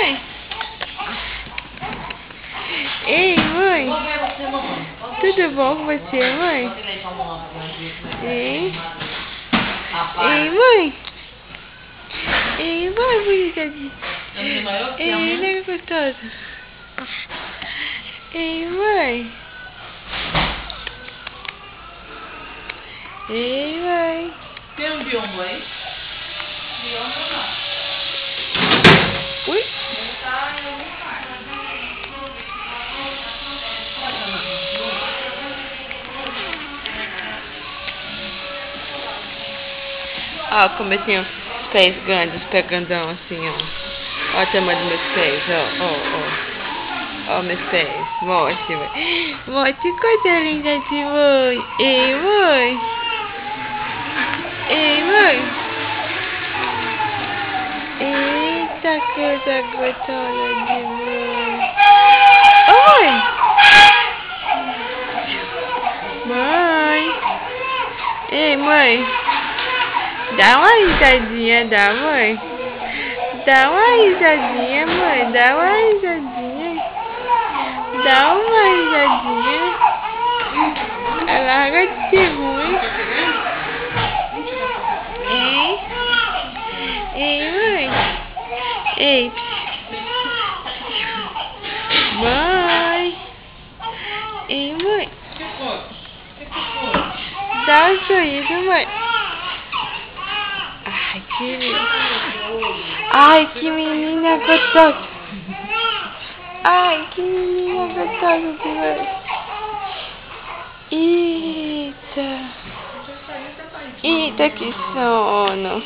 mãe? Ei, mãe? Tudo bom com você, mãe? Ei? Ei, mãe? Ei, mãe, bonita. Ei, nega gostosa. Ei, mãe? Ei, mãe? Tem um biombo aí? Biombo não. Ui? Ó, como eu tenho pés grandes, pegandão assim, ó. Ó o tamanho dos meus pés, ó. Ó meus pés. Mostre, mãe. Mostre coisa linda de mãe. Ei, mãe. Ei, mãe. Eita, coisa gostosa de mãe. Oi. Mãe. Ei, mãe. Dá uma risadinha, dá, mãe? Dá uma risadinha, mãe. Dá uma risadinha. Dá uma risadinha. Larga de ser ruim. Ei? Ei, mãe? Ei. Mãe? Ei, mãe? Dá um sorriso, mãe. Ai, que menina gostosa. Ai, que menina gostosa demais. Eita. Eita, que sono.